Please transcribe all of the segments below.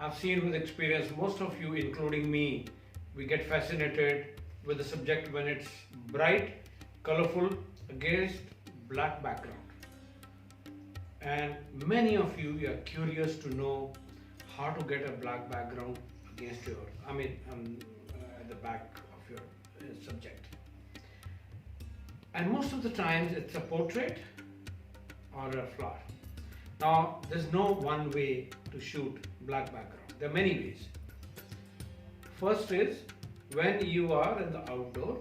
I've seen with experience, most of you, including me, we get fascinated with the subject when it's bright, colorful, against black background. And many of you are curious to know how to get a black background against your, at the back of your subject. And most of the times it's a portrait or a flower. Now, there's no one way to shoot black background. There are many ways. First is when you are in the outdoor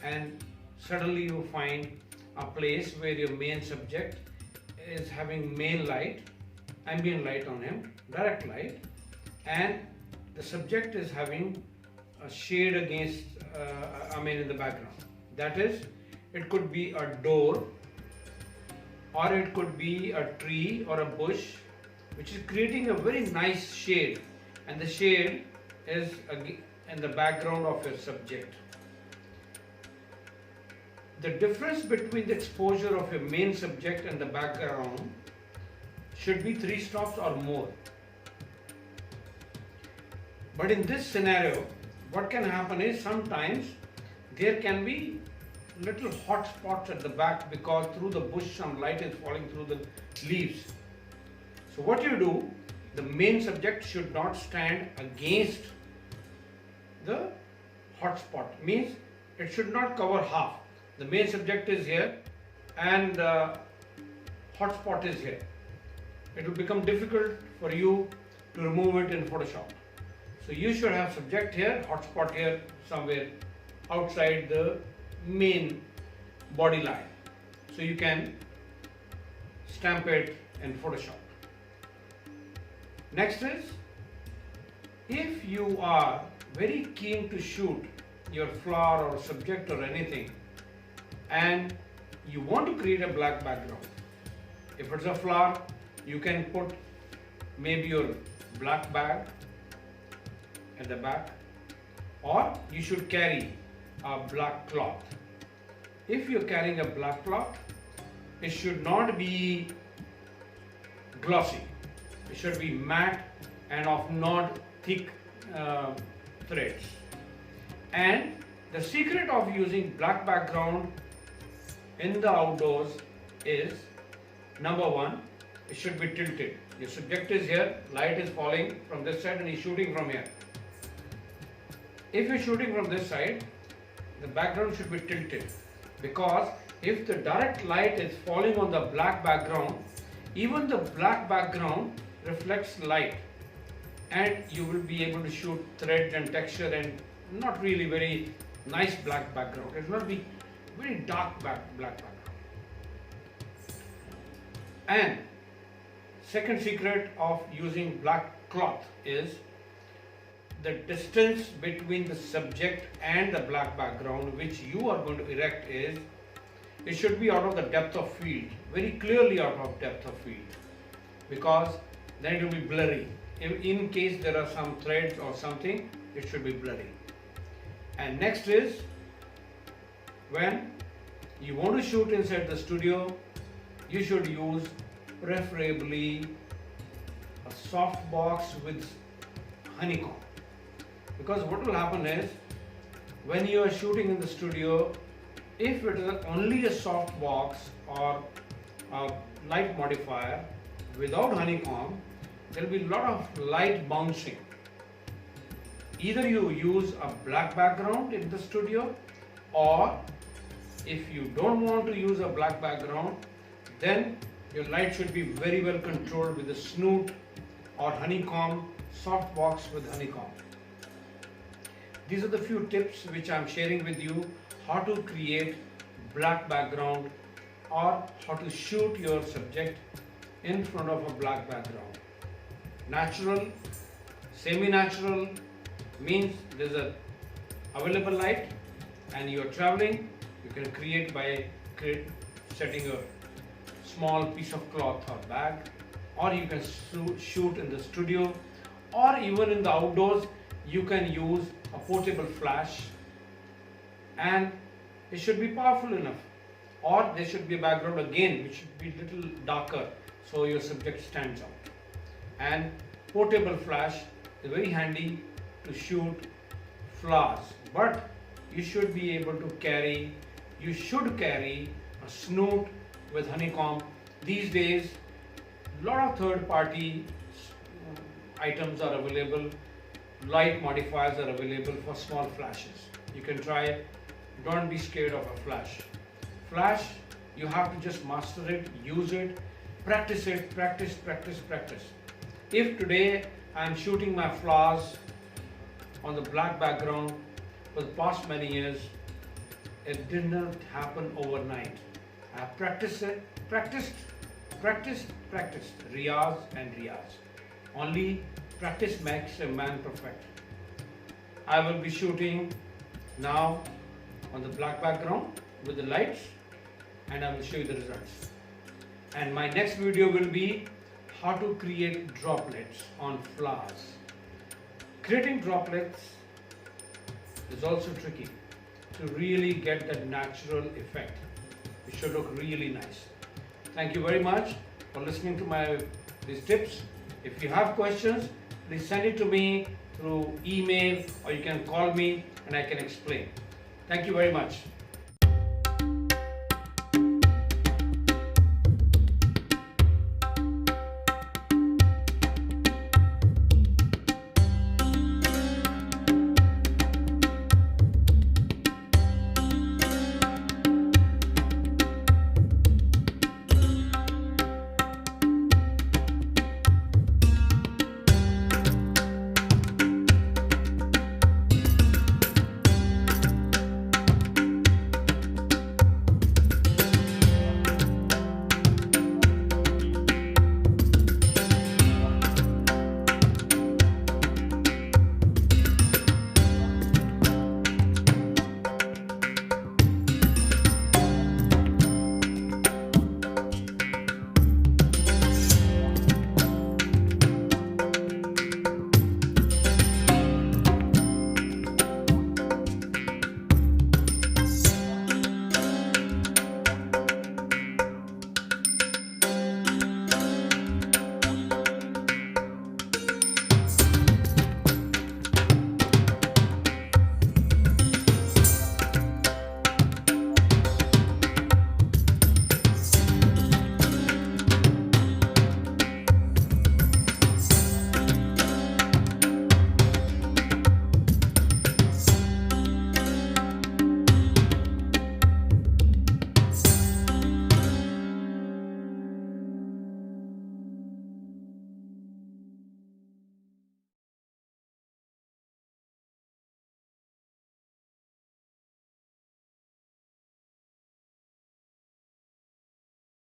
and suddenly you find a place where your main subject is having main light, ambient light on him, direct light, and the subject is having a shade against, in the background. That is, it could be a door, or it could be a tree or a bush, which is creating a very nice shade, and the shade is in the background of your subject. The difference between the exposure of your main subject and the background should be 3 stops or more. But in this scenario, what can happen is sometimes there can be little hot spots at the back because through the bush some light is falling through the leaves. So what you do, the main subject should not stand against the hot spot. Means it should not cover half. The main subject is here and the hot spot is here. It will become difficult for you to remove it in Photoshop. So you should have subject here, hot spot here, somewhere outside the main body line. So you can stamp it in Photoshop. Next is, if you are very keen to shoot your flower or subject or anything and you want to create a black background, if it's a flower, you can put maybe your black bag at the back, or you should carry a black cloth. If you're carrying a black cloth, it should not be glossy. It should be matte and of not thick threads. And the secret of using black background in the outdoors is, number one, it should be tilted. Your subject is here, light is falling from this side and he's shooting from here. If you're shooting from this side, the background should be tilted, because if the direct light is falling on the black background, even the black background reflects light and you will be able to shoot threads and texture and not really very nice black background. It will not be very dark black background. And second secret of using black cloth is the distance between the subject and the black background which you are going to erect is, it should be out of the depth of field, very clearly out of depth of field, because then it will be blurry. In case there are some threads or something, it should be blurry. And next is, when you want to shoot inside the studio, you should use preferably a soft box with honeycomb. Because what will happen is, when you are shooting in the studio, if it is only a soft box or a light modifier without honeycomb, there will be a lot of light bouncing. Either you use a black background in the studio, or if you don't want to use a black background, then your light should be very well controlled with a snoot or honeycomb, soft box with honeycomb. These are the few tips which I am sharing with you, how to create black background or how to shoot your subject in front of a black background. Natural, semi-natural means there's a available light and you are traveling, you can create by setting a small piece of cloth or bag, or you can shoot in the studio, or even in the outdoors you can use a portable flash, and it should be powerful enough, or there should be a background again which should be little darker so your subject stands out. And portable flash is very handy to shoot flowers, but you should be able to carry, you should carry a snoot with honeycomb. These days, a lot of third-party items are available, light modifiers are available for small flashes. You can try it. Don't be scared of a flash. Flash, you have to just master it, use it, practice it, practice. If today I am shooting my flowers on the black background for the past many years, it did not happen overnight. I have practiced it, practiced, riyaz and riyaz. Only practice makes a man perfect. I will be shooting now on the black background with the lights, and I will show you the results. And my next video will be how to create droplets on flowers. Creating droplets is also tricky to really get that natural effect. It should look really nice. Thank you very much for listening to these tips. If you have questions, please send it to me through email, or you can call me and I can explain. Thank you very much.